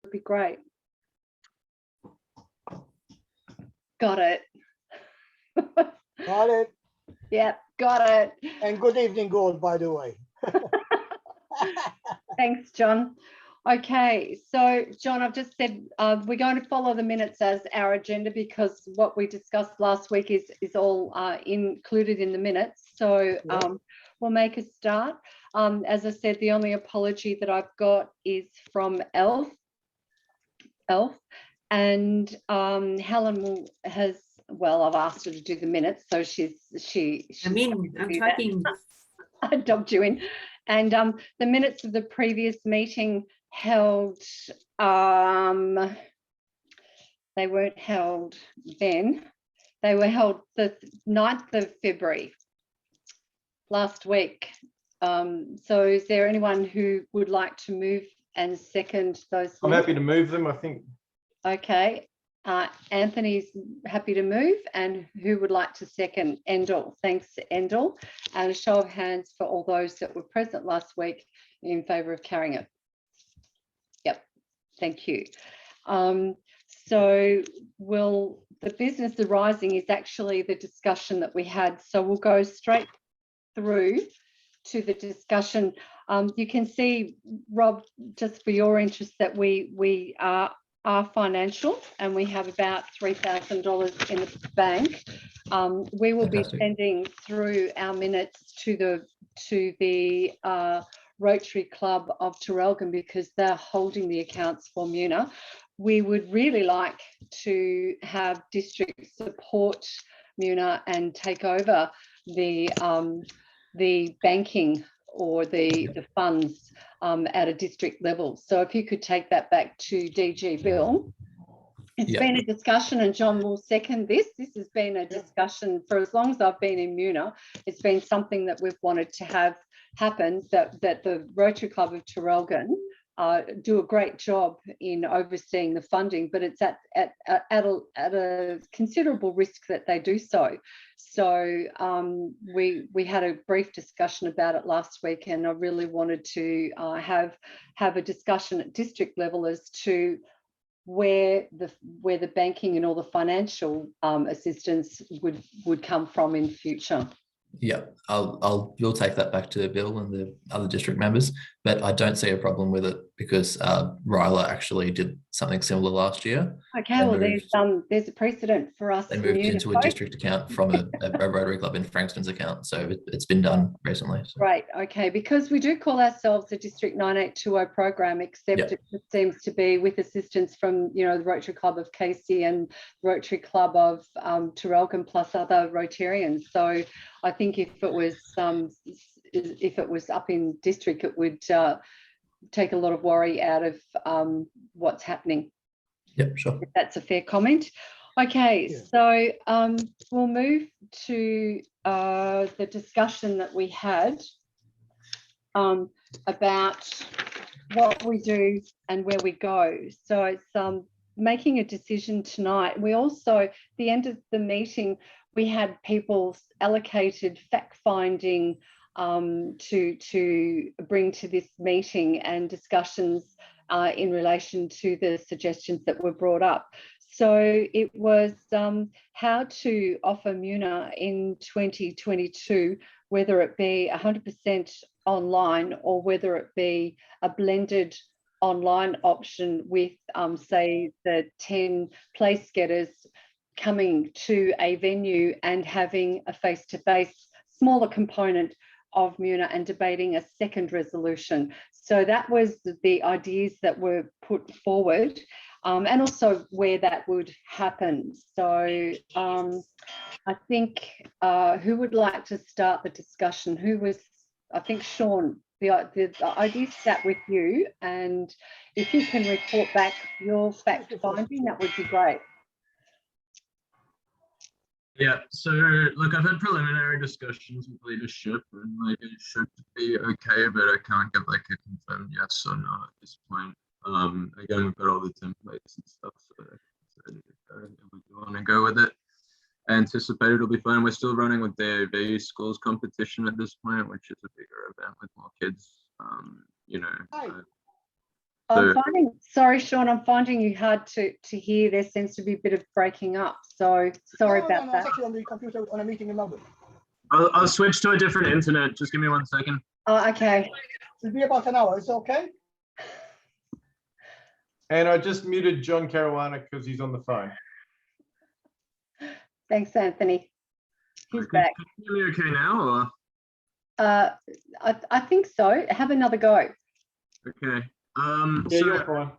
would be great. Got it. Got it. Yep, got it. And good evening, Gold, by the way. Thanks, John. Okay, so John, I've just said we're going to follow the minutes as our agenda because what we discussed last week is all included in the minutes. So we'll make a start. As I said, the only apology that I've got is from Elf, and Helen I've asked her to do the minutes, so I'm talking. I dubbed you in. And the minutes of the previous meeting held, they weren't held then. They were held the 9th of February last week. So is there anyone who would like to move and second those? I'm happy to move them, I think. Okay. Anthony's happy to move, and who would like to second? Endel. Thanks, Endel. And a show of hands for all those that were present last week in favour of carrying it. Yep, thank you. So the business arising is actually the discussion that we had. So we'll go straight through to the discussion. You can see, Rob, just for your interest, that we are financial and we have about $3,000 in the bank. We will be sending through our minutes to the Rotary Club of Traralgon because they're holding the accounts for Muna. We would really like to have district support Muna and take over the banking or the funds at a district level. So if you could take that back to DG Bill. It's been a discussion, and John will second this. This has been a discussion for as long as I've been in Muna. It's been something that we've wanted to have happen, that the Rotary Club of Traralgon do a great job in overseeing the funding, but it's at a considerable risk that they do so. So we had a brief discussion about it last week, and I really wanted to have a discussion at district level as to where the banking and all the financial assistance would come from in future. Yeah, we'll take that back to Bill and the other district members, but I don't see a problem with it because Ryla actually did something similar last year. Okay, well there's a precedent for us. They moved into a district account from a Rotary Club in Frankston's account, so it's been done recently. So. Right, okay, because we do call ourselves a District 9820 program, except it seems to be with assistance from the Rotary Club of Casey and Rotary Club of Traralgon plus other Rotarians. So I think if it was up in district, it would take a lot of worry out of what's happening. Yep, sure. If that's a fair comment. Okay, so we'll move to the discussion that we had about what we do and where we go. So it's making a decision tonight. We also, at the end of the meeting, we had people allocated fact-finding to bring to this meeting and discussions in relation to the suggestions that were brought up. So it was how to offer Muna in 2022, whether it be 100% online or whether it be a blended online option with, say, the 10 place getters coming to a venue and having a face-to-face smaller component of Muna and debating a second resolution. So that was the ideas that were put forward, and also where that would happen. So I think who would like to start the discussion? I think Sean, the idea sat with you, and if you can report back your fact finding, that would be great. Yeah, so look, I've had preliminary discussions with leadership, and like it should be okay, but I can't get like a confirmed yes or no at this point. Again, we've got all the templates and stuff, so it's ready to go. If we do want to go with it, I anticipate it'll be fun. We're still running with the AV schools competition at this point, which is a bigger event with more kids. I'm finding, sorry, Sean, I'm finding you hard to hear. There seems to be a bit of breaking up. So sorry about No, that. it's actually on the computer on a meeting in London. I'll switch to a different internet. Just give me 1 second. Oh, okay. It'll be about an hour. It's okay. And I just muted John Caruana because he's on the phone. Thanks, Anthony. He's Can back. you hear me okay now? I think so. Have another go. Or? Okay. Yeah, So you're fine.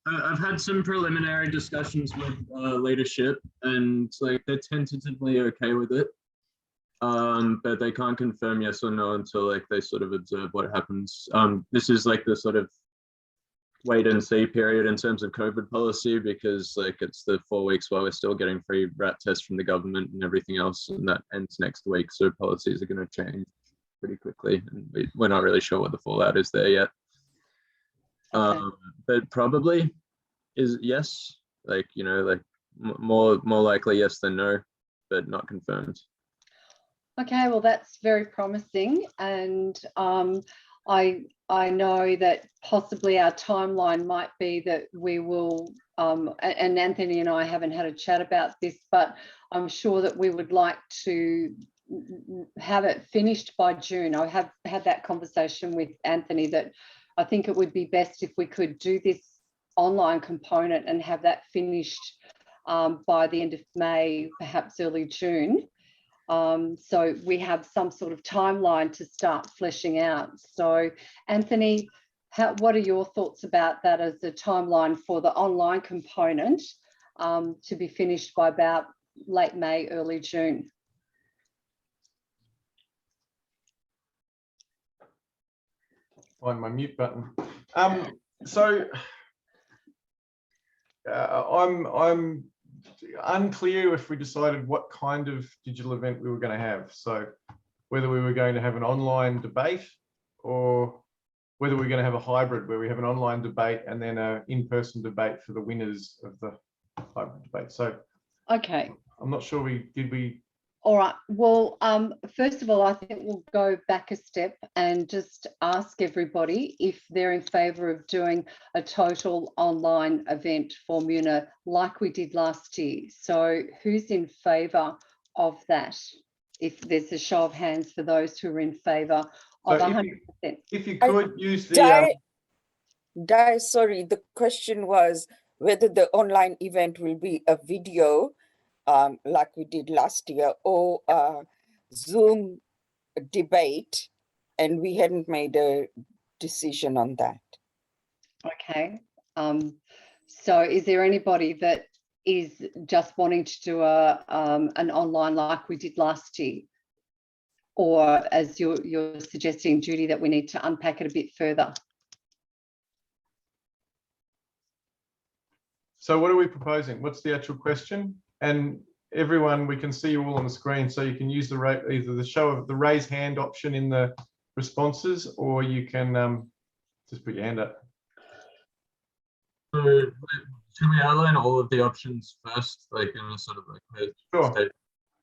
I've had some preliminary discussions with leadership, and like they're tentatively okay with it. But they can't confirm yes or no until like they sort of observe what happens. This is like the sort of wait and see period in terms of COVID policy, because like it's the 4 weeks while we're still getting free rat tests from the government and everything else, and that ends next week. So policies are going to change pretty quickly, and we're not really sure what the fallout is there yet. Okay. But probably is yes, like, you know, like more likely yes than no, but not confirmed. Okay, well, that's very promising. And I know that possibly our timeline might be that we will, and Anthony and I haven't had a chat about this, but I'm sure that we would like to have it finished by June. I have had that conversation with Anthony that I think it would be best if we could do this online component and have that finished by the end of May, perhaps early June. So we have some sort of timeline to start fleshing out. So Anthony, what are your thoughts about that as a timeline for the online component to be finished by about late May, early June? Find my mute button. So I'm unclear if we decided what kind of digital event we were going to have. So whether we were going to have an online debate, or whether we're going to have a hybrid where we have an online debate and then an in-person debate for the winners of the hybrid debate. So okay, I'm not sure did we. All right. Well, first of all, I think we'll go back a step and just ask everybody if they're in favour of doing a total online event for Muna like we did last year. So who's in favour of that? If there's a show of hands for those who are in favour of 100%. If you could use the... Sorry, the question was whether the online event will be a video like we did last year, or Zoom debate, and we hadn't made a decision on that. Okay. So is there anybody that is just wanting to do an online like we did last year? Or as you're suggesting, Judy, that we need to unpack it a bit further? So what are we proposing? What's the actual question? And everyone, we can see you all on the screen, so you can use either the show of the raise hand option in the responses, or you can just put your hand up. So should we outline all of the options first, like in a sort of like Sure.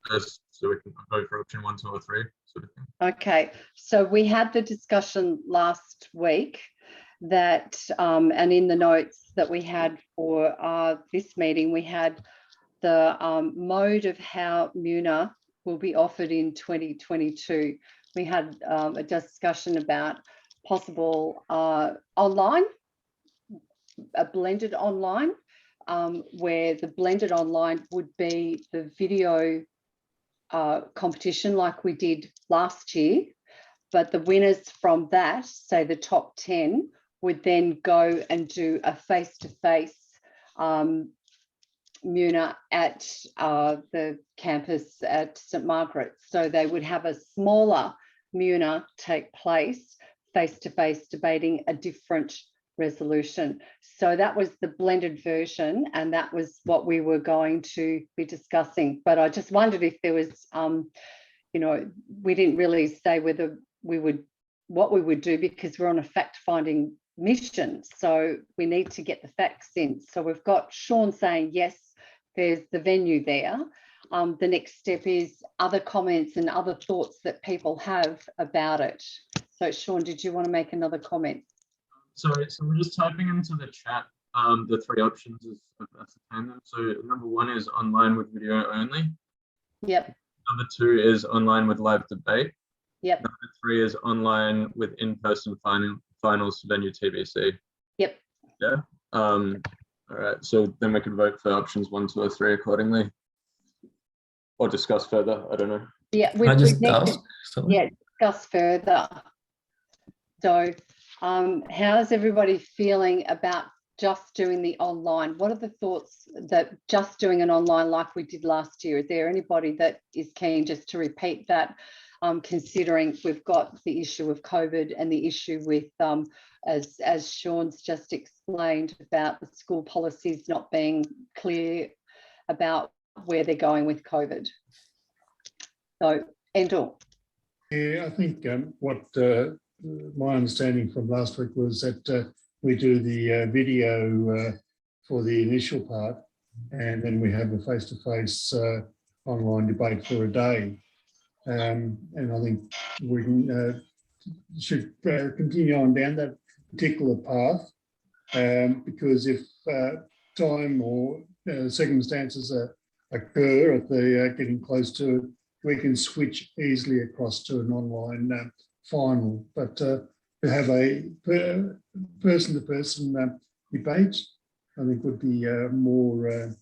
first, so we can vote for option 1, 2, or 3 sort of thing? Okay, so we had the discussion last week that, and in the notes that we had for this meeting, we had the mode of how Muna will be offered in 2022. We had a discussion about possible online, a blended online, where the blended online would be the video competition like we did last year, but the winners from that, say the top 10, would then go and do a face-to-face Muna at the campus at St Margaret's. So they would have a smaller Muna take place, face-to-face debating a different resolution. So that was the blended version, and that was what we were going to be discussing. But I just wondered if there was, you know, we didn't really say whether we would, what we would do, because we're on a fact-finding mission. So we need to get the facts in. So we've got Sean saying, yes, there's the venue there. The next step is other comments and other thoughts that people have about it. So Sean, did you want to make another comment? Sorry, so we're just typing into the chat the three options as ascertain them. So number one is online with video only. Yep. Number two is online with live debate. Yep. Number three is online with in-person finals venue TBC. Yep. Yeah. All right. So then we can vote for options 1, 2, or 3 accordingly, or discuss further. I don't know. Yeah. Can I just ask something? Yeah. Discuss further. So, how's everybody feeling about just doing the online? What are the thoughts that just doing an online like we did last year? Is there anybody that is keen just to repeat that, considering we've got the issue of COVID and the issue with, as Sean's just explained, about the school policies not being clear about where they're going with COVID? So, Endel. Yeah, I think what my understanding from last week was that we do the video for the initial part, and then we have a face-to-face online debate for a day. And I think we should continue on down that particular path, because if time or circumstances occur, if they are getting close to it, we can switch easily across to an online final. But to have a person-to-person debate, I think would be more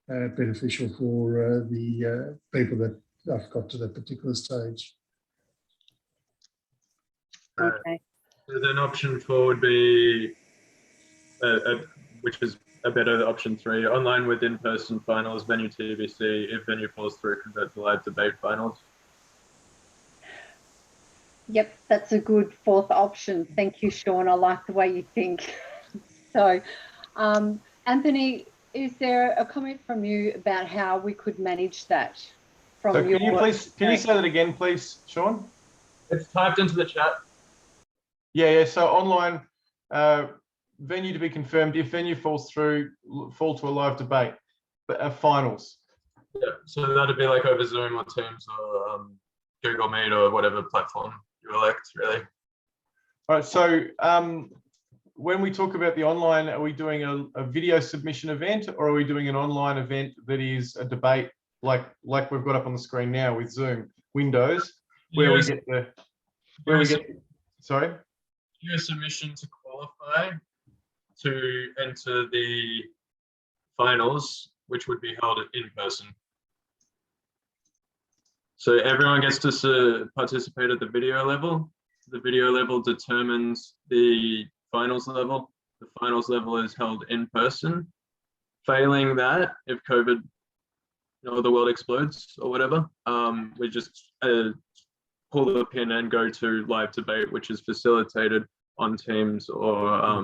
beneficial for the people that have got to that particular stage. Okay. So then option 4 would be, which is a better option 3, online with in-person finals, venue TBC. If venue falls through, convert to live debate finals. Yep, that's a good fourth option. Thank you, Sean. I like the way you think. So, Anthony, is there a comment from you about how we could manage that? From So can you say that again, please, Sean? It's typed into the chat. Yeah. So online, venue to be confirmed. If venue falls through, fall to a live debate, but finals. Yeah, so that'd be like over Zoom or Teams or Google Meet or whatever platform you elect, really. All right. So when we talk about the online, are we doing a video submission event, or are we doing an online event that is a debate like we've got up on the screen now with Zoom windows, where we get the sorry? Your submission to qualify to enter the finals, which would be held in person. So everyone gets to participate at the video level. The video level determines the finals level. The finals level is held in person. Failing that, if COVID, the world explodes or whatever, we just pull the pin and go to live debate, which is facilitated on Teams or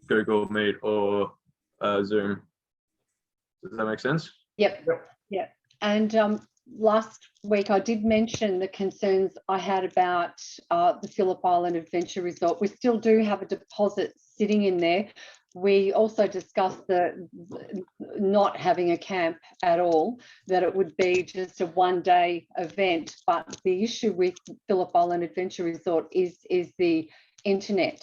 Google Meet or Zoom. Does that make sense? Yep. And last week I did mention the concerns I had about the Phillip Island Adventure Resort. We still do have a deposit sitting in there. We also discussed the not having a camp at all, that it would be just a one-day event. But the issue with Phillip Island Adventure Resort is the internet,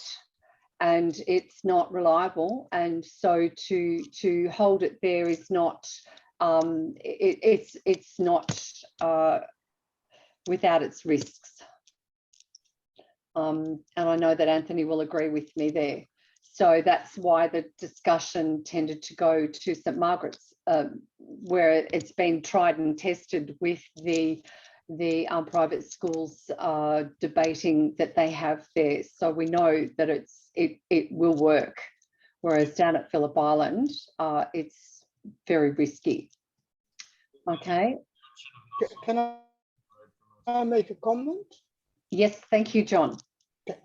and it's not reliable. And so to hold it there is not it's not without its risks. And I know that Anthony will agree with me there. So that's why the discussion tended to go to St Margaret's, where it's been tried and tested with the private schools debating that they have there. So we know that it will work. Whereas down at Phillip Island, it's very risky. Okay. Can I make a comment? Yes, thank you, John.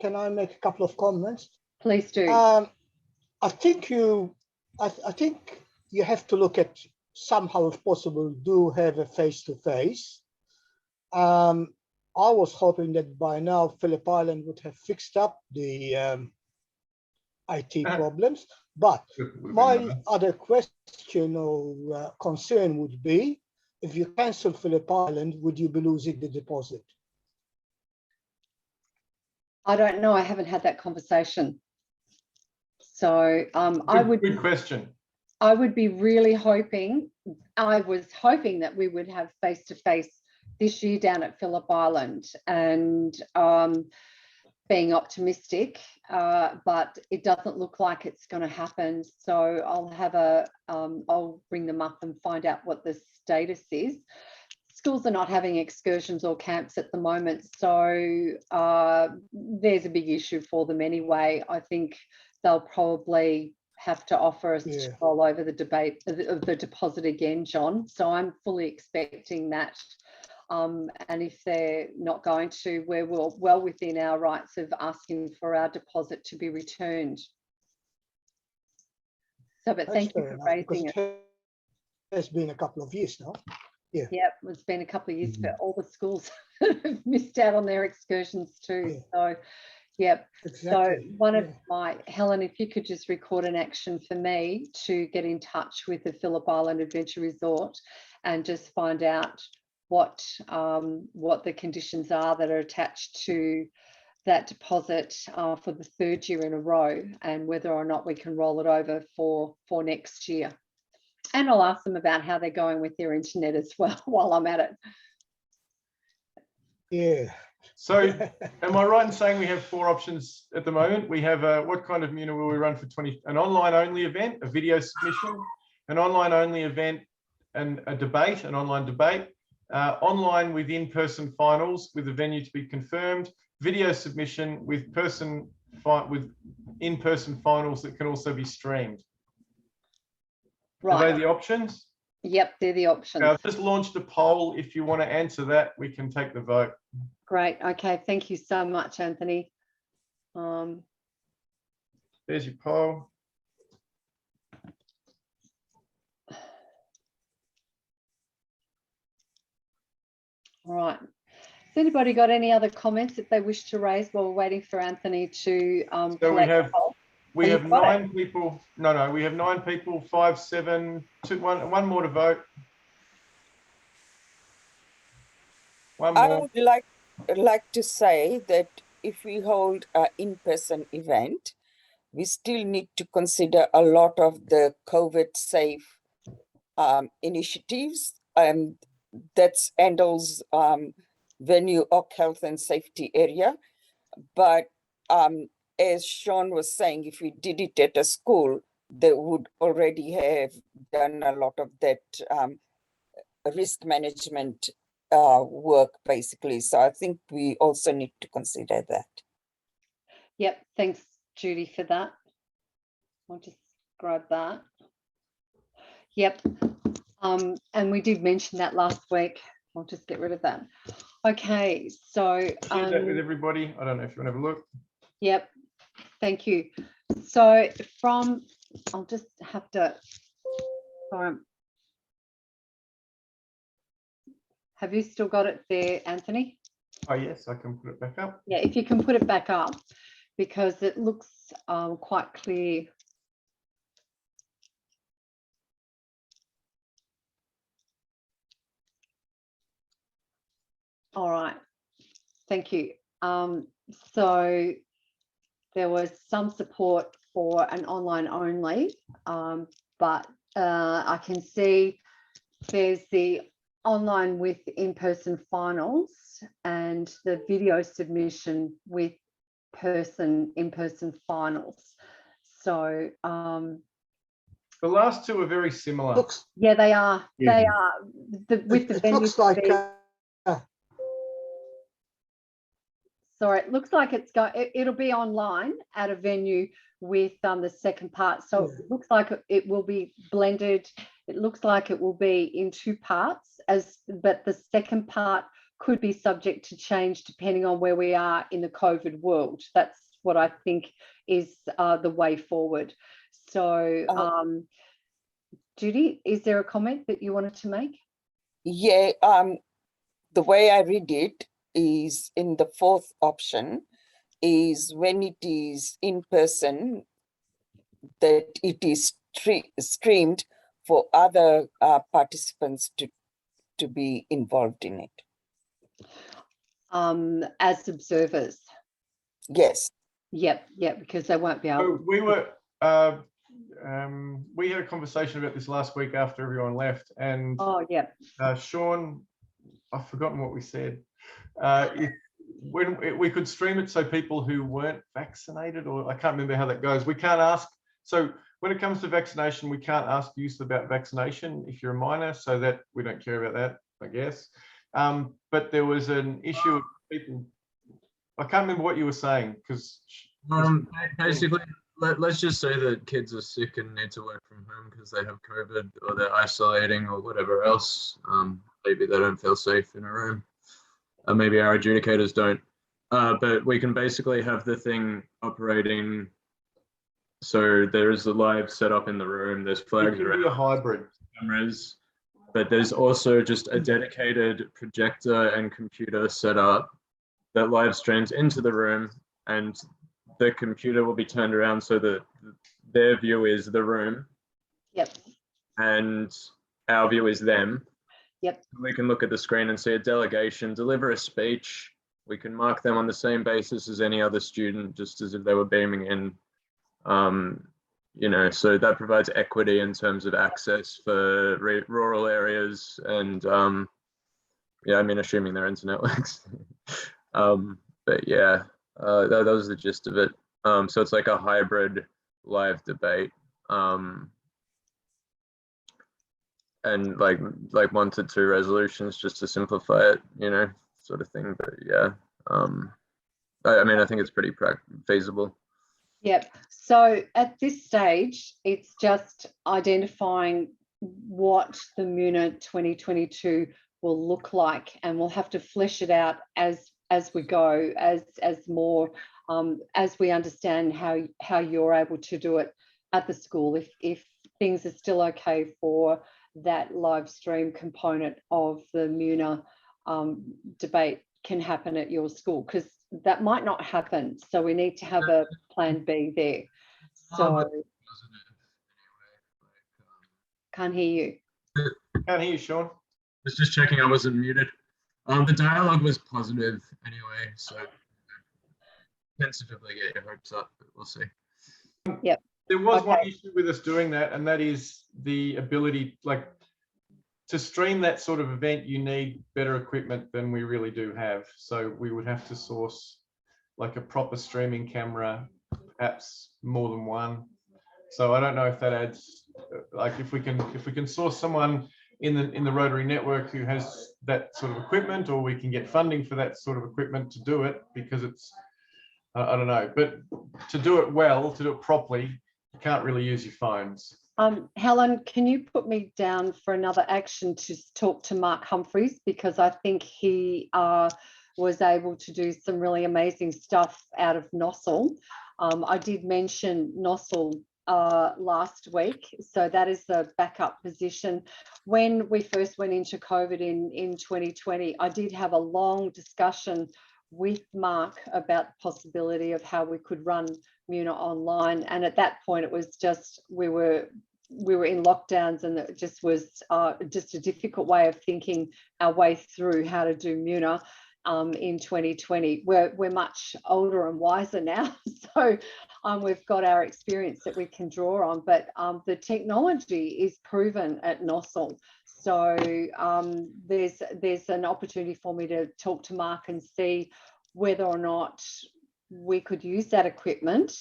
Can I make a couple of comments? Please do. I think you have to look at somehow, if possible, do have a face-to-face. I was hoping that by now Phillip Island would have fixed up the IT problems, but my other question or concern would be, if you cancel Phillip Island, would you be losing the deposit? I don't know. I haven't had that conversation. So Good question. I would be really hoping, I was hoping that we would have face-to-face this year down at Phillip Island, and being optimistic, but it doesn't look like it's going to happen. So I'll ring them up and find out what the status is. Schools are not having excursions or camps at the moment, so there's a big issue for them anyway. I think they'll probably have to offer us to roll over the debate of the deposit again, John. So I'm fully expecting that. And if they're not going to, we're well within our rights of asking for our deposit to be returned. So, but thank you for raising it. It's been a couple of years now. Yeah. Yep, it's been a couple of years for all the schools have missed out on their excursions too. So, yep. Exactly. So one of my, Helen, if you could just record an action for me to get in touch with the Phillip Island Adventure Resort and just find out what the conditions are that are attached to that deposit for the third year in a row, and whether or not we can roll it over for next year. And I'll ask them about how they're going with their internet as well while I'm at it. Yeah. So am I right in saying we have 4 options at the moment? We have what kind of MUNA will we run for an online only event, a video submission, an online only event, and a debate, an online debate, online with in-person finals with the venue to be confirmed, video submission with in-person finals that can also be streamed. Right. Are they the options? Yep, they're the options. I've just launched a poll. If you want to answer that, we can take the vote. Great. Okay. Thank you so much, Anthony. There's your poll. All right. Has anybody got any other comments that they wish to raise while we're waiting for Anthony to So we have 9 people. No, we have 9 people, 5, 7, 2, 1 more to vote. One more. I would like to say that if we hold an in-person event, we still need to consider a lot of the COVID safe initiatives. That's Andel's venue of health and safety area. But as Sean was saying, if we did it at a school, they would already have done a lot of that risk management work, basically. So I think we also need to consider that. Yep. Thanks, Judy, for that. I'll just grab that. Yep. And we did mention that last week. I'll just get rid of that. Okay. So share that with everybody. I don't know if you want to have a look. Yep. Thank you. So I'll just have to, sorry. Have you still got it there, Anthony? Oh, yes, I can put it back up. Yeah, if you can put it back up, because it looks quite clear. All right. Thank you. So there was some support for an online only, but I can see there's the online with in-person finals and the video submission with in-person finals. So the last 2 are very similar. yeah, they are. Yeah. They are. It looks like sorry, it looks like it'll be online at a venue with the second part. So it looks like it will be blended. It looks like it will be in 2 parts, but the second part could be subject to change depending on where we are in the COVID world. That's what I think is the way forward. So Judy, is there a comment that you wanted to make? Yeah, the way I read it is in the 4th option is when it is in person, that it is streamed for other participants to be involved in it. As observers. Yes. Yep, because they won't be able. So we were we had a conversation about this last week after everyone left, and Oh, yeah. Sean, I've forgotten what we said. When we could stream it so people who weren't vaccinated, or I can't remember how that goes. We can't ask. So when it comes to vaccination, we can't ask youth about vaccination if you're a minor, so that we don't care about that, I guess. But there was an issue of people. I can't remember what you were saying because. Basically, let's just say that kids are sick and need to work from home because they have COVID or they're isolating or whatever else. Maybe they don't feel safe in a room. Maybe our adjudicators don't. But we can basically have the thing operating. So there is a live setup in the room. There's flags around. A hybrid cameras, but there's also just a dedicated projector and computer set up that live streams into the room, and the computer will be turned around so that their view is the room. Yep. And our view is them. Yep. We can look at the screen and see a delegation deliver a speech. We can mark them on the same basis as any other student, just as if they were beaming in. You know, so that provides equity in terms of access for rural areas, and yeah, I mean, assuming their internet works. But yeah, that was the gist of it. So it's like a hybrid live debate, and like 1 to 2 resolutions just to simplify it, you know, sort of thing. But yeah, I mean, I think it's pretty feasible. Yep. So at this stage, it's just identifying what the MUNA 2022 will look like, and we'll have to flesh it out as we go, as more as we understand how you're able to do it at the school. If things are still okay for that live stream component of the MUNA debate can happen at your school, because that might not happen. So we need to have a plan B there. So can't hear you. Can't hear you, Sean. Was just checking I wasn't muted. The dialogue was positive anyway, so tentatively get your hopes up, but we'll see. Yep. There was one issue with us doing that, and that is the ability, like, to stream that sort of event, you need better equipment than we really do have. So we would have to source like a proper streaming camera, perhaps more than one. So I don't know if that adds, like, if we can source someone in the Rotary network who has that sort of equipment, or we can get funding for that sort of equipment to do it, because it's, I don't know, but to do it well, to do it properly, you can't really use your phones. Helen, can you put me down for another action to talk to Mark Humphreys, because I think he was able to do some really amazing stuff out of Nossal. I did mention Nossal last week, so that is the backup position. When we first went into COVID in 2020, I did have a long discussion with Mark about the possibility of how we could run MUNA online, and at that point it was just we were in lockdowns, and it just was just a difficult way of thinking our way through how to do MUNA in 2020. We're much older and wiser now, so we've got our experience that we can draw on, but the technology is proven at Nossal. So there's an opportunity for me to talk to Mark and see whether or not we could use that equipment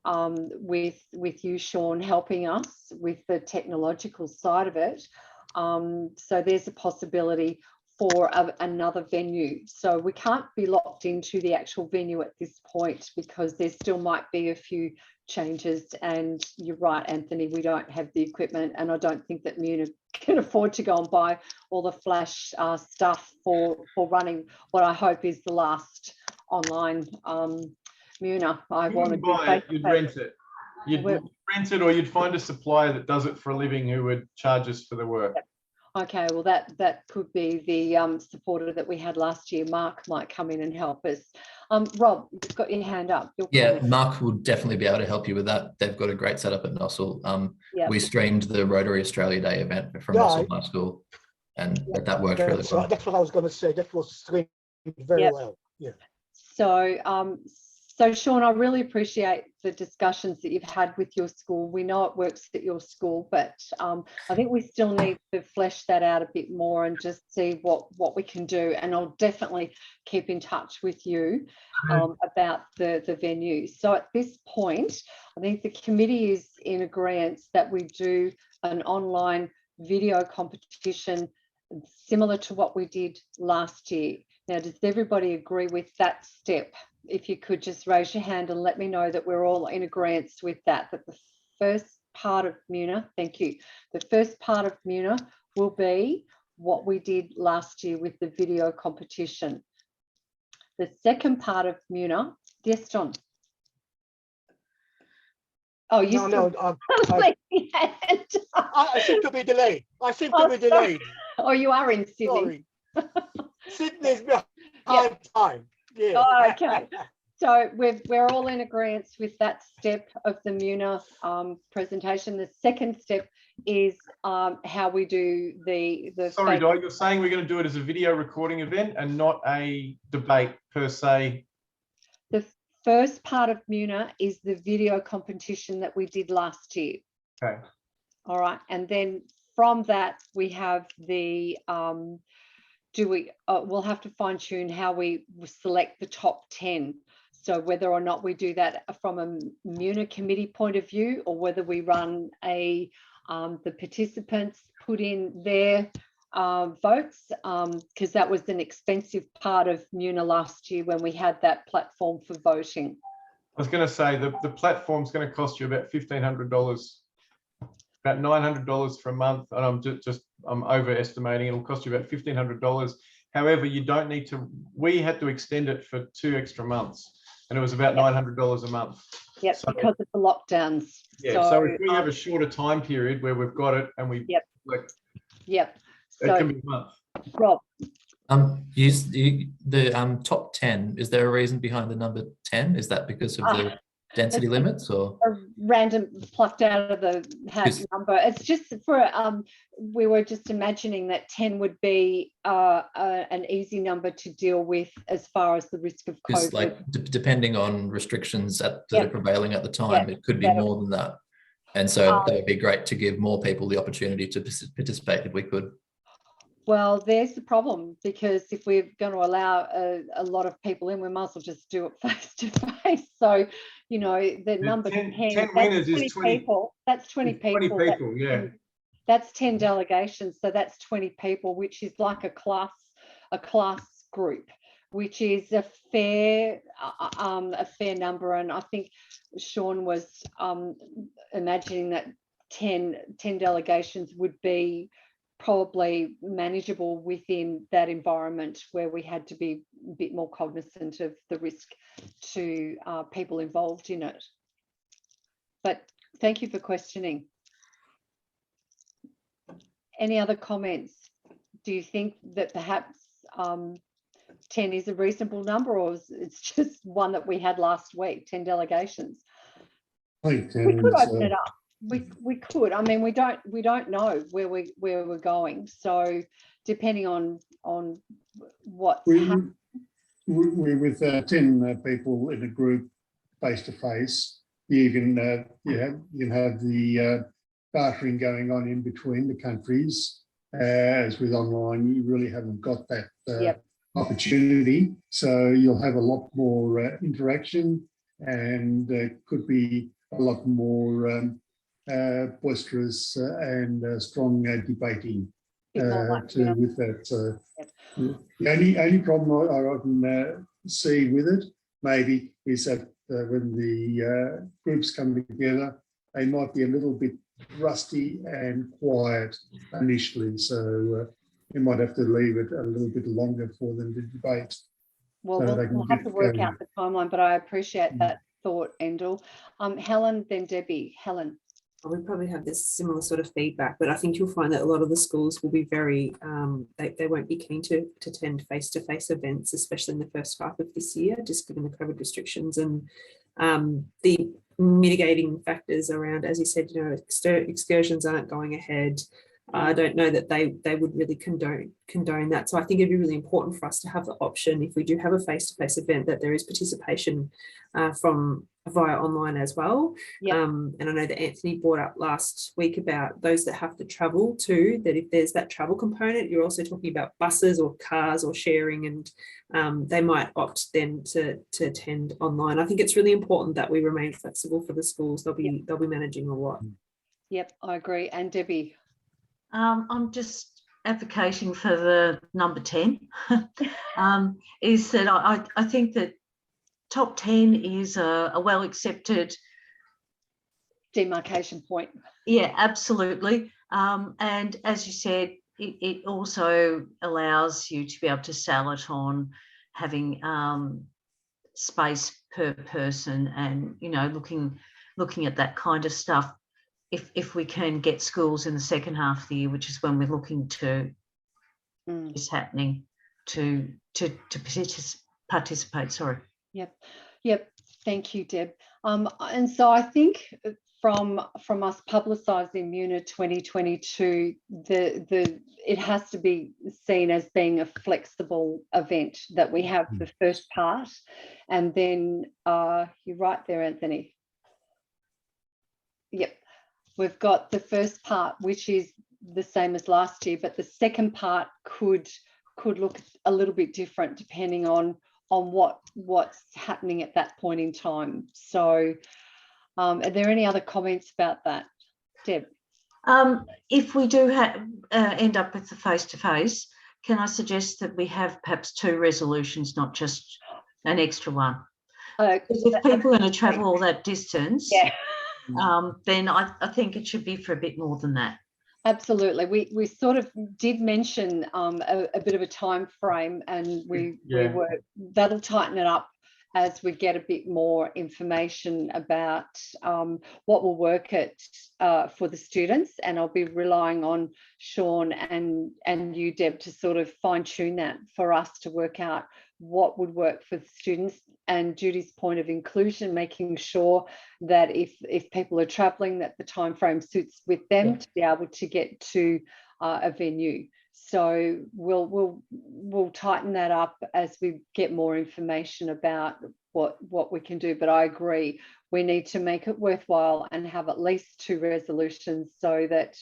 with you, Sean, helping us with the technological side of it. So there's a possibility for another venue. So we can't be locked into the actual venue at this point, because there still might be a few changes. And you're right, Anthony, we don't have the equipment, and I don't think that MUNA can afford to go and buy all the flash stuff for running what I hope is the last online MUNA. I want to buy it, you'd rent it. You'd rent it, or you'd find a supplier that does it for a living who would charge us for the work. Okay, well that could be the supporter that we had last year. Mark might come in and help us. Rob, you've got your hand up. Yeah, Mark will definitely be able to help you with that. They've got a great setup at Nossal. We streamed the Rotary Australia Day event from Nossal High School, and that worked really well. That's what I was going to say. That was streamed very well. Yeah. So So Sean, I really appreciate the discussions that you've had with your school. We know it works at your school, but I think we still need to flesh that out a bit more and just see what we can do. And I'll definitely keep in touch with you about the venue. So at this point, I think the committee is in agreement that we do an online video competition similar to what we did last year. Now, does everybody agree with that step? If you could just raise your hand and let me know that we're all in agreement with that, that the first part of MUNA, thank you, the first part of MUNA will be what we did last year with the video competition. The second part of MUNA, yes, John. Oh, you I seem to be delayed. I seem to be delayed. Oh, you are in Sydney. Sorry. Sydney's behind time. Yeah. Oh, okay. So we're all in agreement with that step of the MUNA presentation. The second step is how we do the Sorry, Di, you're saying we're going to do it as a video recording event and not a debate per se? The first part of MUNA is the video competition that we did last year. Okay. All right. And then from that, we have the we'll have to fine tune how we select the top 10. So whether or not we do that from a MUNA committee point of view, or whether we run the participants put in their votes, because that was an expensive part of MUNA last year when we had that platform for voting. I was going to say the platform's going to cost you about $1,500. About $900 for a month, and I'm overestimating. It'll cost you about $1,500. However, you don't need to. We had to extend it for 2 extra months, and it was about $900 a month. Yep, so, because of the lockdowns. Yeah. So if we have a shorter time period where we've got it, and we it can be a month. Rob. The top 10. Is there a reason behind the number 10? Is that because of the density limits, or a random plucked out of the hat number? It's just for we were just imagining that 10 would be an easy number to deal with as far as the risk of COVID. Like depending on restrictions that are prevailing at the time, it could be more than that. And so that would be great to give more people the opportunity to participate if we could. Well, there's the problem, because if we're going to allow a lot of people in, we might as well just do it face to face. So, you know, the number 10 winners is 20 people. That's 20 people. 20 people, yeah. That's 10 delegations. So that's 20 people, which is like a class group, which is a fair number. And I think Sean was imagining that 10 delegations would be probably manageable within that environment, where we had to be a bit more cognizant of the risk to people involved in it. But thank you for questioning. Any other comments? Do you think that perhaps 10 is a reasonable number, or it's just one that we had last week, 10 delegations? I think we could open it up. We could. I mean, we don't know where we're going. So depending on what with 10 people in a group face to face, you can have the bartering going on in between the countries. As with online, you really haven't got that opportunity. So you'll have a lot more interaction, and could be a lot more boisterous and strong debating with that. So the only problem I can see with it maybe is that when the groups come together, they might be a little bit rusty and quiet initially. So you might have to leave it a little bit longer for them to debate. Well, we'll have to work out the timeline, but I appreciate that thought, Endel. Helen, then Debbie. Helen. We probably have this similar sort of feedback, but I think you'll find that a lot of the schools will be very, they won't be keen to attend face-to-face events, especially in the first half of this year, just given the COVID restrictions and the mitigating factors around, as you said, you know, excursions aren't going ahead. I don't know that they would really condone that. So I think it'd be really important for us to have the option, if we do have a face-to-face event, that there is participation from via online as well. And I know that Anthony brought up last week about those that have to travel too, that if there's that travel component, you're also talking about buses or cars or sharing, and they might opt then to attend online. I think it's really important that we remain flexible for the schools. They'll be managing a lot. Yep, I agree. And Debbie? I'm just advocating for the number 10. Is that I think that top 10 is a well accepted demarcation point. Yeah, absolutely. And as you said, it also allows you to be able to sell it on having space per person, and looking at that kind of stuff. If we can get schools in the second half of the year, which is when we're looking to is happening, to participate. Sorry. Yep. Thank you, Deb. And so I think from us publicising MUNA 2022, it has to be seen as being a flexible event, that we have the first part, and then you're right there, Anthony. Yep. We've got the first part, which is the same as last year, but the second part could look a little bit different depending on what's happening at that point in time. So are there any other comments about that, Deb? If we do end up with the face-to-face, can I suggest that we have perhaps 2 resolutions, not just an extra one? If people are going to travel all that distance, then I think it should be for a bit more than that. Absolutely. We sort of did mention a bit of a time frame, and we were, that'll tighten it up as we get a bit more information about what will work for the students, and I'll be relying on Sean and you, Deb, to sort of fine tune that for us to work out what would work for the students. And Judy's point of inclusion, making sure that if people are travelling, that the time frame suits with them to be able to get to a venue. So we'll tighten that up as we get more information about what we can do. But I agree, we need to make it worthwhile and have at least 2 resolutions, so that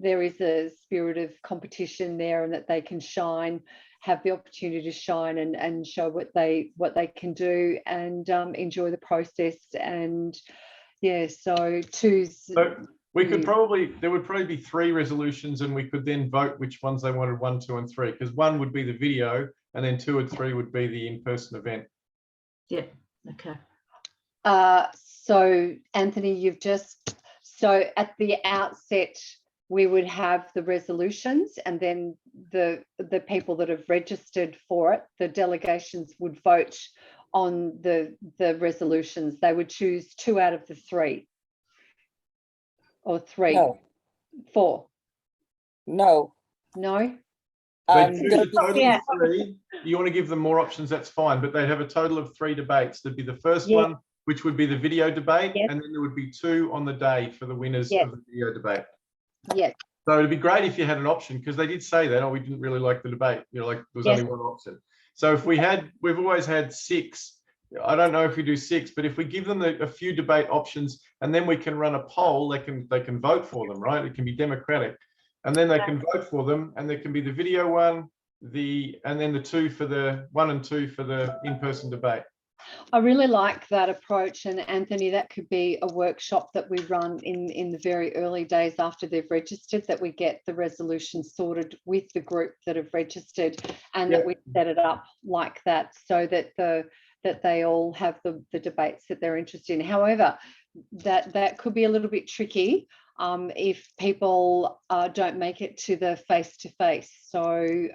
there is a spirit of competition there, and that they can shine, have the opportunity to shine and show what they can do, and enjoy the process. And so there would probably be 3 resolutions, and we could then vote which ones they wanted, 1, 2, and 3, because 1 would be the video, and then 2 and 3 would be the in-person event. Yeah. Okay. So Anthony, so at the outset, we would have the resolutions, and then the people that have registered for it, the delegations would vote on the resolutions. They would choose 2 out of the 3, or 3, No. 4. No. They choose a total of 3. You want to give them more options, that's fine, but they'd have a total of 3 debates. There'd be the first one, which would be the video debate, and then there would be 2 on the day for the winners of the video debate. Yes. So it'd be great if you had an option, because they did say that, we didn't really like the debate, like there was only one option. So if we've always had 6. I don't know if we do 6, but if we give them a few debate options, and then we can run a poll, they can vote for them, right? It can be democratic, and then they can vote for them, and there can be the video one, and then the 2 for the 1 and 2 for the in-person debate. I really like that approach, and Anthony, that could be a workshop that we run in the very early days after they've registered, that we get the resolution sorted with the group that have registered, and that we set it up like that, so that they all have the debates that they're interested in. However, that could be a little bit tricky if people don't make it to the face-to-face. So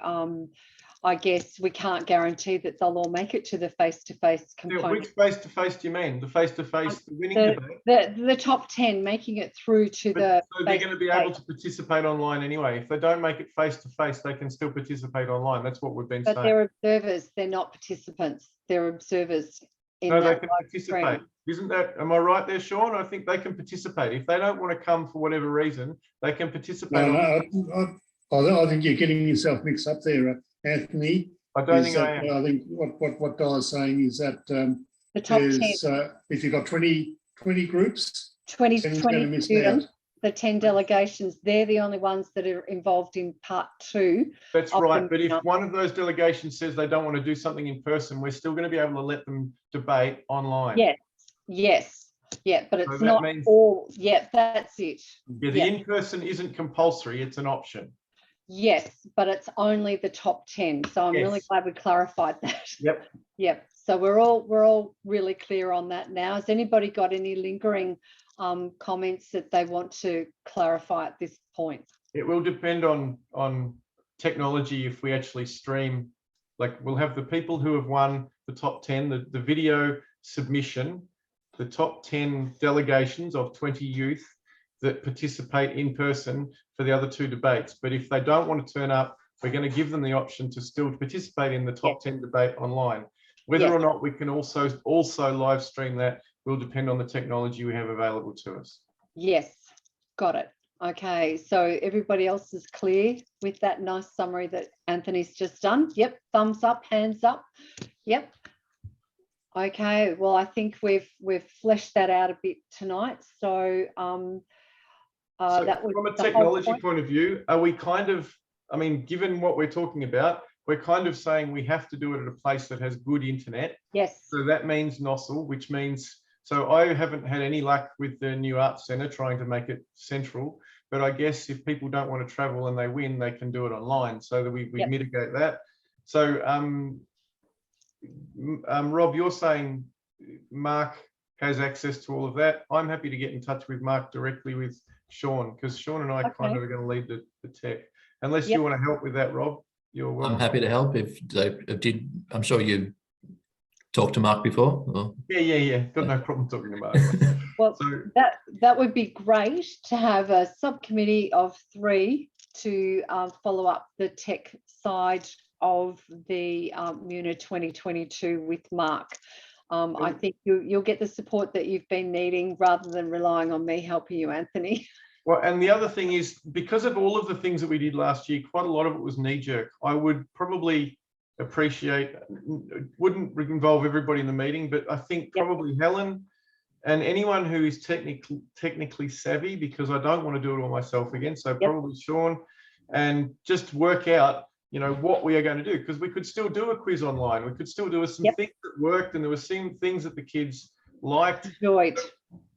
I guess we can't guarantee that they'll all make it to the face-to-face component. Which face-to-face do you mean? The face-to-face, the winning debate? The top 10, making it through to So they're going to be able to participate online anyway. If they don't make it face-to-face, they can still participate online. That's what we've been saying. But they're observers, they're not participants. They're observers. in No, they that can live participate. stream. Isn't that, am I right there, Sean? I think they can participate. If they don't want to come for whatever reason, they can participate. I think you're getting yourself mixed up there, Anthony. I don't think I am. I think what Di's saying is that The top 10, if you've got 20 groups, 20 10's going to miss students, out. the 10 delegations, they're the only ones that are involved in part 2. That's of right. the But if meeting. one of those delegations says they don't want to do something in person, we're still going to be able to let them debate online. Yes, yeah, but it's that not means- all. Yeah, that's it. Yeah, the in-person isn't compulsory, it's an option. Yes, but it's only the top 10. So I'm really Yes. glad we clarified that. Yep. Yep. So we're all really clear on that now. Has anybody got any lingering comments that they want to clarify at this point? It will depend on technology. If we actually stream, like we'll have the people who have won the top 10, the video submission, the top 10 delegations of 20 youth that participate in person for the other 2 debates. But if they don't want to turn up, we're going to give them the option to still participate in the top 10 debate online. Whether or not we can also live stream that will depend on the technology we have available to us. Yes, got it. Okay, so everybody else is clear with that nice summary that Anthony's just done? Yep, thumbs up, hands up. Yep. Okay, well, I think we've fleshed that out a bit tonight. So So that was from a the whole technology point of view, are we kind of, I mean, given what we're talking about, we're kind of saying we have to do it at a place that has good internet. Yes. So that means Nossal, which means, so I haven't had any luck with the new arts centre trying to make it central, but I guess if people don't want to travel and they win, they can do it online, so that we mitigate that. So Rob, you're saying Mark has access to all of that. I'm happy to get in touch with Mark directly with Sean, because Sean and I kind of are going to lead the tech. Unless you want to help with that, Rob, you're welcome. I'm happy to help I'm sure you talked to Mark before. Or? Yeah. Got no problem talking to Mark. Well, so that would be great to have a subcommittee of 3 to follow up the tech side of the MUNA 2022 with Mark. I think you'll get the support that you've been needing rather than relying on me helping you, Anthony. Well, and the other thing is, because of all of the things that we did last year, quite a lot of it was knee-jerk. I would probably appreciate, wouldn't involve everybody in the meeting, but I think probably Helen and anyone who is technically savvy, because I don't want to do it all myself again. So probably Sean, and just work out, you know, what we are going to do, because we could still do a quiz online. We could still do some things that worked, and there were some things that the kids liked. Enjoyed.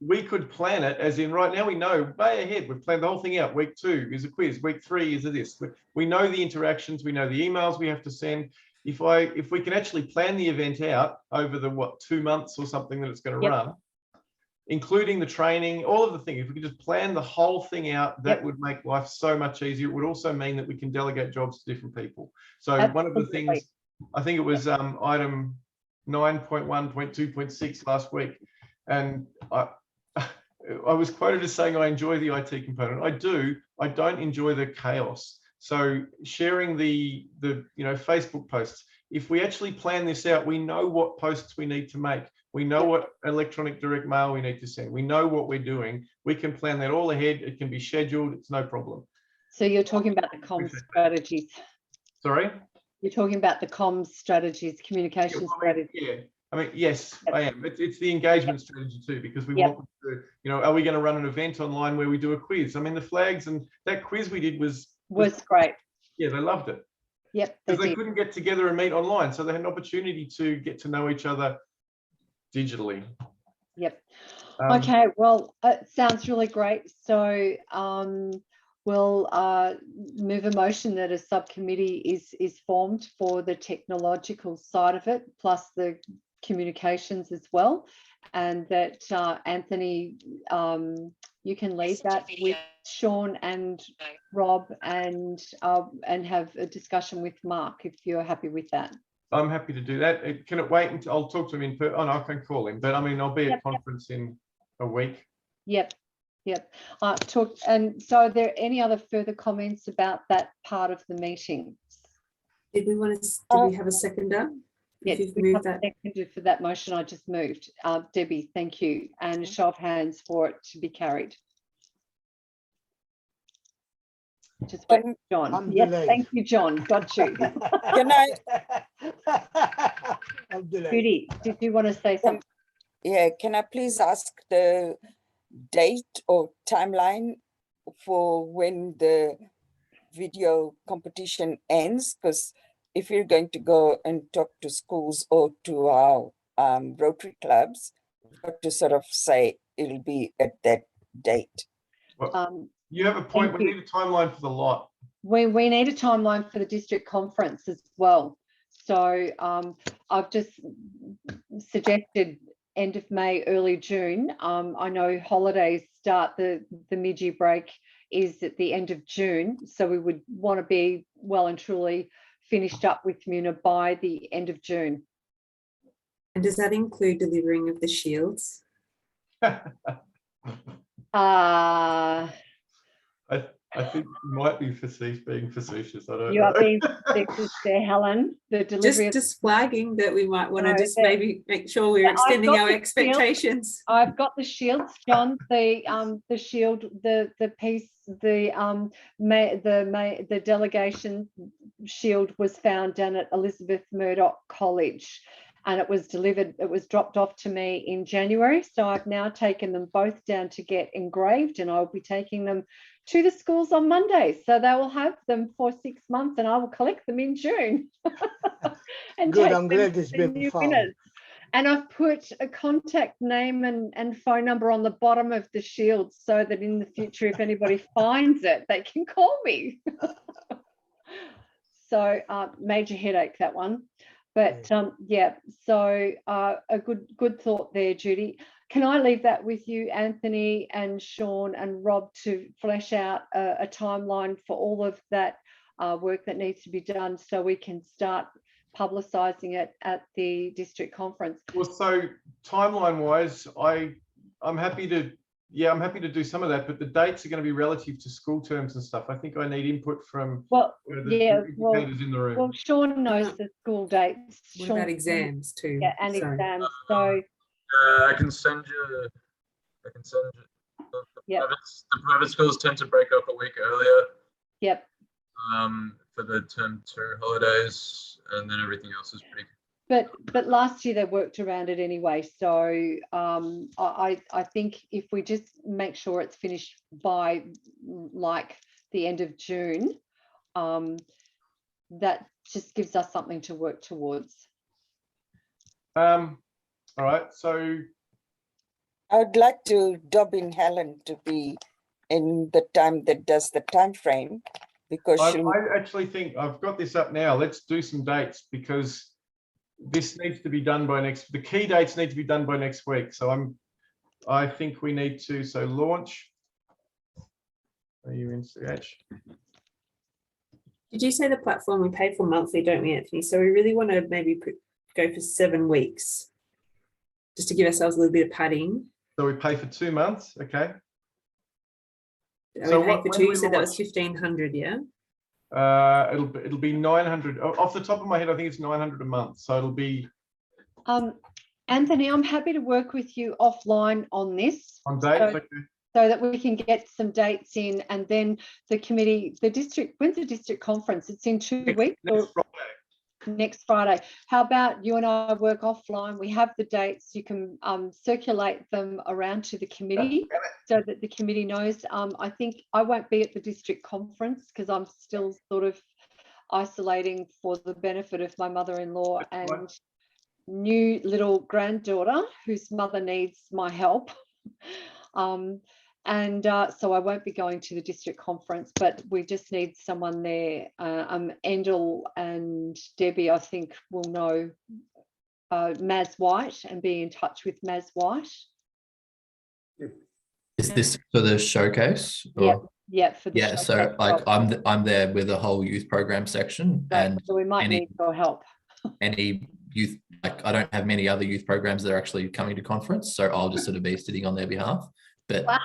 We could plan it, as in right now we know way ahead. We've planned the whole thing out. Week 2 is a quiz. Week 3 is this. We know the interactions. We know the emails we have to send. If we can actually plan the event out over the 2 months or something that it's going to run, including the training, all of the things, if we could just plan the whole thing out, that would make life so much easier. It would also mean that we can delegate jobs to different people. So one of the things, I think it was item 9.1.2.6 last week, and I was quoted as saying I enjoy the IT component. I do. I don't enjoy the chaos. So sharing the Facebook posts, if we actually plan this out, we know what posts we need to make. We know what electronic direct mail we need to send. We know what we're doing. We can plan that all ahead. It can be scheduled. It's no problem. So you're talking about the comms strategies. Sorry? You're talking about the comms strategies, communication strategies. Yeah. I mean, yes, I am. It's the engagement strategy too, because we want to, are we going to run an event online where we do a quiz? I mean, the flags and that quiz we did was great. Yeah, they loved it. Yep. Because they couldn't get together and meet online. So they had an opportunity to get to know each other digitally. Yep. Okay, well, it sounds really great. So we'll move a motion that a subcommittee is formed for the technological side of it, plus the communications as well, and that Anthony, you can lead that with Sean and Rob, and have a discussion with Mark if you're happy with that. I'm happy to do that. Can it wait until I'll talk to him in person? Oh, no, I can call him, but I mean, I'll be at conference in a week. Yep. And so are there any other further comments about that part of the meeting? Did we have a seconder? If Yes, you've we moved have that, seconded for that motion I just moved. Debbie, thank you. And a show of hands for it to be carried. Just wait, John. I'm Yes, delayed. thank you, John. Got you. Can I, I'm delayed. Judy, did you want to say something? yeah, can I please ask the date or timeline for when the video competition ends? Because if you're going to go and talk to schools or to our Rotary clubs, we've got to sort of say it'll be at that date. Well, you have a point. thank We you. need a timeline for the lot. We need a timeline for the district conference as well. So I've just suggested end of May, early June. I know holidays start, the mid-year break is at the end of June. So we would want to be well and truly finished up with MUNA by the end of June. and does that include delivering of the shields? I think you might be being facetious. I don't You know. are being facetious there, Helen. The delivery Just flagging that we might want to No, just that- maybe make sure we're I've extending got our the shield. expectations. I've got the shields, John. The shield, the piece, the delegation shield was found down at Elizabeth Murdoch College, and it was delivered. It was dropped off to me in January. So I've now taken them both down to get engraved, and I'll be taking them to the schools on Monday. So they will have them for 6 months, and I will collect them in June. And Good, take I'm them glad to it's the been new found. winners. And I've put a contact name and phone number on the bottom of the shield so that in the future, if anybody finds it, they can call me. So major headache, that one. But yeah, so a good thought there, Judy. Can I leave that with you, Anthony and Sean and Rob, to flesh out a timeline for all of that work that needs to be done so we can start publicising it at the district conference? Well, so timeline wise, I'm happy to do some of that, but the dates are going to be relative to school terms and stuff. I think I need input from the educators in the room. Well, Sean knows the school dates. What Sean, about exams too? Yeah, and Sorry. exams. So I can send you. The Yep. the private schools tend to break up a week earlier. Yep. For the term 2 holidays, and then everything else is pretty. But last year they worked around it anyway. So I think if we just make sure it's finished by like the end of June, that just gives us something to work towards. All right, so I would like to dob in Helen to be in the time that does the time frame, because I actually think I've got this up now. Let's do some dates, because this needs to be done by the key dates need to be done by next week. So I think we need to, so launch. Are you in CH? Did you say the platform we pay for monthly, don't we, Anthony? So we really want to maybe go for 7 weeks, just to give ourselves a little bit of padding. So we pay for 2 months, okay? So So we pay for when 2. do You we said that was launch? 1,500, yeah. It'll be 900 off the top of my head. I think it's 900 a month. So it'll be Anthony, I'm happy to work with you offline on this. on dates. Okay. So that we can get some dates in, and then the committee, the district, when's the district conference? It's in 2 weeks. Next Friday. Next Friday. How about you and I work offline? We have the dates. You can circulate them around to the committee so that the committee knows. I think I won't be at the district conference because I'm still sort of isolating for the benefit of my mother-in-law and new little granddaughter whose mother needs my help. So I won't be going to the district conference, but we just need someone there. Endel and Debbie, I think, will know Maz White and be in touch with Maz White. Is this for the showcase? Or? Yep, for the yeah. So like I'm there with a whole youth program section, right, and so we might need your help. Any youth, like I don't have many other youth programs that are actually coming to conference, so I'll just sort of be sitting on their behalf. But wow,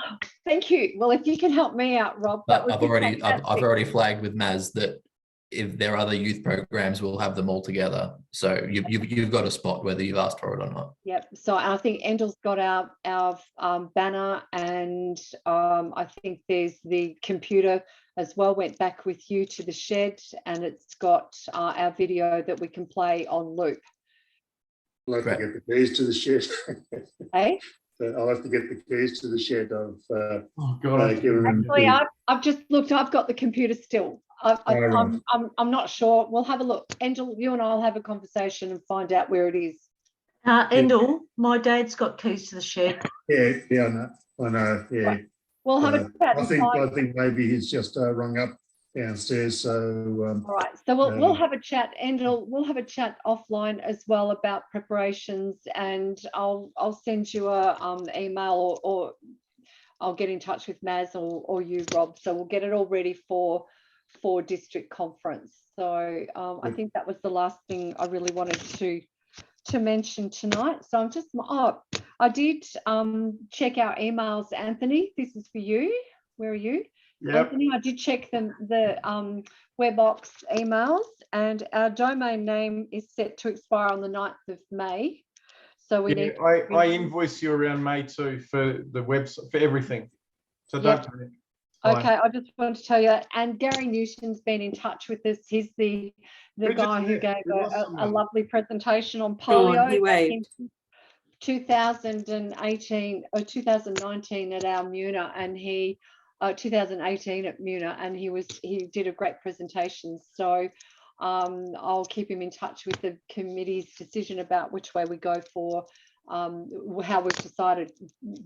thank you. Well, if you can help me out, Rob, that would I've already flagged with Maz that if there are other youth programs, we'll have them all together. So you've got a spot whether you've asked for it or not. Yep. So I think Endel's got our banner, and I think there's the computer as well. Went back with you to the shed, and it's got our video that we can play on loop. I'll have Great. to get the keys to the shed. Hey. I'll have to get the keys to the shed. Oh God. given them Actually, to- I've just looked. I've got the computer still. right. I'm not sure. We'll have a look. Angel, you and I'll have a conversation and find out where it is. Endel, my dad's got keys to the shed. Yeah, I know. Yeah. Right. We'll have a chat. I think maybe he's just rung up downstairs. So all right. So we'll have a chat, Angel. We'll have a chat offline as well about preparations, and I'll send you a email, or I'll get in touch with Maz or you, Rob. So we'll get it all ready for district conference. So I think that was the last thing I really wanted to mention tonight. So I'm just, I did check our emails, Anthony. This is for you. Where are you? Yep. Anthony, I did check the Webox emails, and our domain name is set to expire on the 9th of May. So we need. I invoice you around May too for the website, for everything. So don't panic. Okay, I just want to tell you, and Gary Newton's been in touch with us. He's the guy who gave a lovely presentation on polio back in 2018 or 2019 at our Muna, and 2018 at Muna, and he did a great presentation. So I'll keep him in touch with the committee's decision about which way we go for how we've decided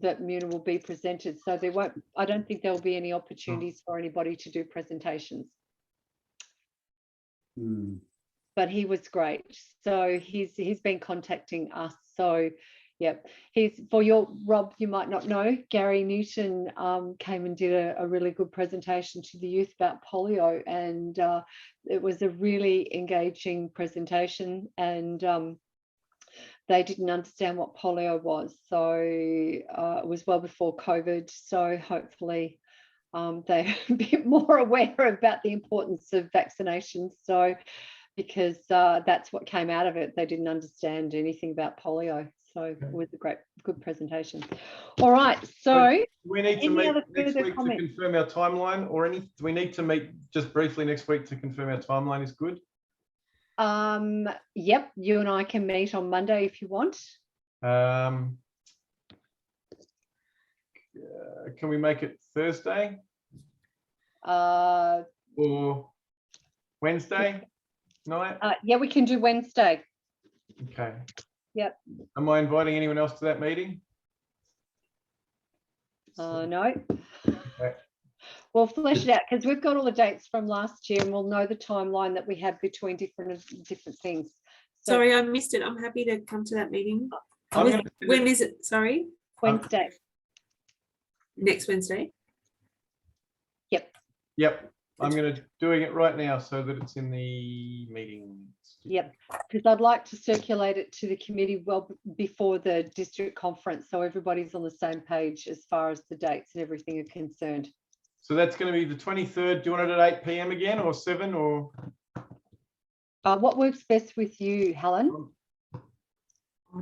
that Muna will be presented. So I don't think there'll be any opportunities for anybody to do presentations. But he was great. So he's been contacting us. So yeah, for your Rob, you might not know, Gary Newton came and did a really good presentation to the youth about polio, and it was a really engaging presentation, and they didn't understand what polio was. So it was well before COVID. So hopefully they're a bit more aware about the importance of vaccinations. So because that's what came out of it. They didn't understand anything about polio. So it was a good presentation. All right. So we need to meet next week to confirm our timeline, or do we need to meet just briefly next week to confirm our timeline is good? Yep, you and I can meet on Monday if you want. Can we make it Thursday? Or Wednesday night? Yeah, we can do Wednesday. Okay. Yep. Am I inviting anyone else to that meeting? No. Okay. We'll flesh it out because we've got all the dates from last year, and we'll know the timeline that we have between different things. So, sorry, I missed it. I'm happy to come to that meeting. When is it? Sorry. Wednesday. Next Wednesday. Yep. I'm doing it right now so that it's in the meeting. Yep, because I'd like to circulate it to the committee well before the district conference, so everybody's on the same page as far as the dates and everything are concerned. So that's going to be the 23rd. Do you want it at 8 p.m. again, or 7, or? What works best with you, Helen?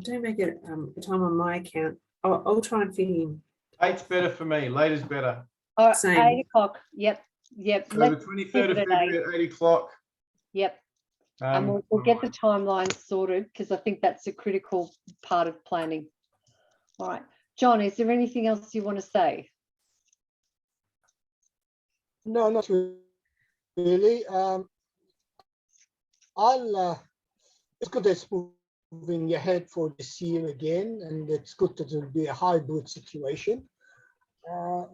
Don't make it a time on my account. I'll try and fit in. 8's better for me. Later's better. Same. 8 o'clock. Yep. So the 23rd of February at 8 o'clock. Yep. And we'll get the timeline sorted, because I think that's a critical part of planning. All right. John, is there anything else you want to say? No, not really. It's good that it's moving ahead for this year again, and it's good that it'll be a hybrid situation,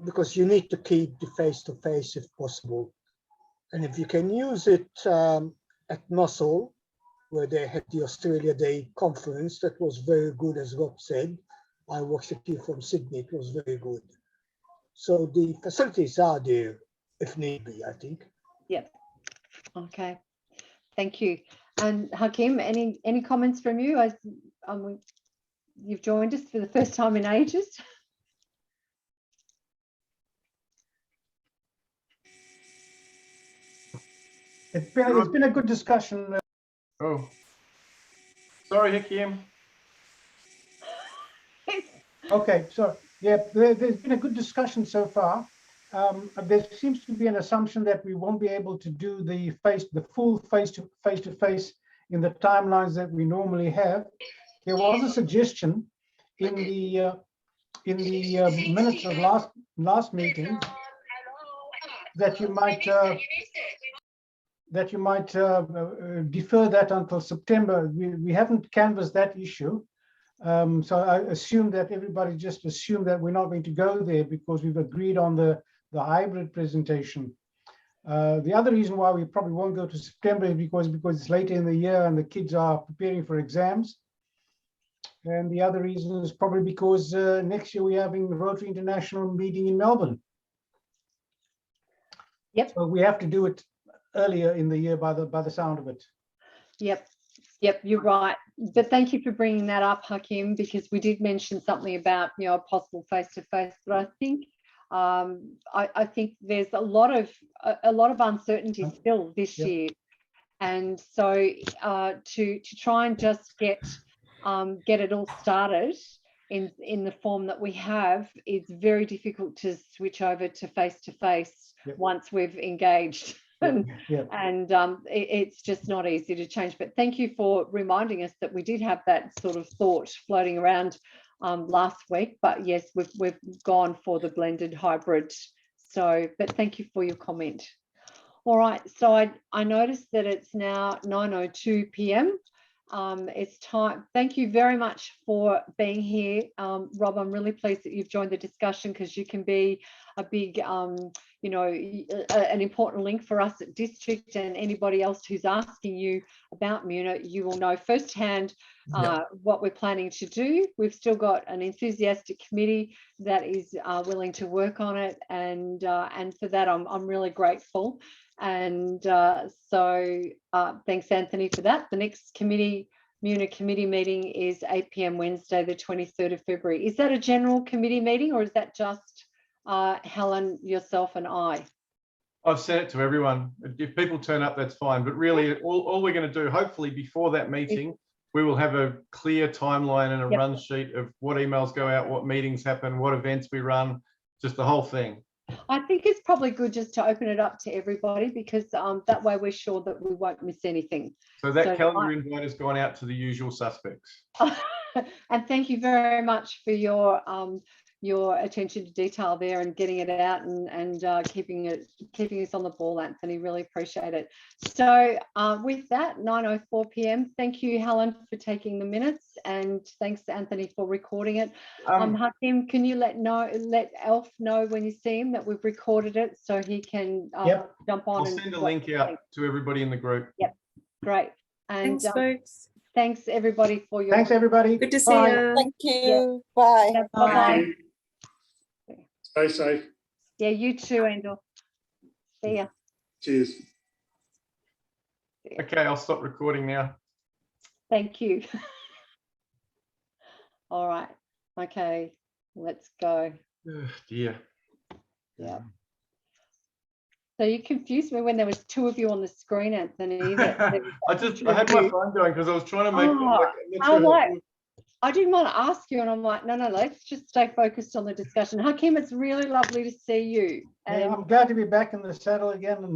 because you need to keep the face-to-face if possible. And if you can use it at Muscle, where they had the Australia Day conference, that was very good, as Rob said. I watched it here from Sydney, it was very good. So the facilities are there if need be, I think. Yep. Okay. Thank you. And Hakim, any comments from you? As you've joined us for the first time in ages. It's been a good discussion. Oh, sorry, Hakim. Okay, so yeah, there's been a good discussion so far. There seems to be an assumption that we won't be able to do the full face-to-face in the timelines that we normally have. There was a suggestion in the minutes of last meeting that you might defer that until September. We haven't canvassed that issue. So I assume that everybody just assumed that we're not going to go there because we've agreed on the hybrid presentation. The other reason why we probably won't go to September is because it's later in the year and the kids are preparing for exams. And the other reason is probably because next year we're having the Rotary International meeting in Melbourne. Yep. So we have to do it earlier in the year by the sound of it. Yep, you're right. But thank you for bringing that up, Hakim, because we did mention something about, you know, a possible face-to-face. But I think I think there's a lot of uncertainty still this year, and so to try and just get it all started in the form that we have is very difficult to switch over to face-to-face once we've engaged. And it's just not easy to change. But thank you for reminding us that we did have that sort of thought floating around last week. But yes, we've gone for the blended hybrid. So, but thank you for your comment. All right, so I noticed that it's now 9:02 p.m. It's time. Thank you very much for being here, Rob. I'm really pleased that you've joined the discussion because you can be a big, you know, an important link for us at District, and anybody else who's asking you about MUNA, you will know firsthand what we're planning to do. We've still got an enthusiastic committee that is willing to work on it, and for that I'm really grateful. And so thanks, Anthony, for that. The next MUNA committee meeting is 8 p.m. Wednesday, the 23rd of February. Is that a general committee meeting, or is that just Helen, yourself and I? I've sent it to everyone. If people turn up, that's fine. But really, all we're going to do, hopefully before that meeting, we will have a clear timeline and a run sheet of what emails go out, what meetings happen, what events we run, just the whole thing. I think it's probably good just to open it up to everybody, because that way we're sure that we won't miss anything. So that calendar invite has gone out to the usual suspects. And thank you very much for your attention to detail there and getting it out and keeping us on the ball, Anthony. Really appreciate it. So with that, 9:04 p.m. Thank you, Helen, for taking the minutes, and thanks to Anthony for recording it. Hakim, can you let Elf know when you see him that we've recorded it so he can jump on? I'll send a link out to everybody in the group. Yep, great. And Thanks, folks. Thanks everybody for your. Thanks everybody. Good to see you. Thank you. Bye. Bye. Stay safe. Yeah, you too, Angel. See ya. Cheers. Okay, I'll stop recording now. Thank you. All right. Okay, let's go. Oh, dear. Yeah. So you confused me when there was two of you on the screen, Anthony. I had my phone going because I was trying to make. I didn't want to ask you, and I'm like, no, let's just stay focused on the discussion. Hakim, it's really lovely to see you. And I'm glad to be back in the saddle again. And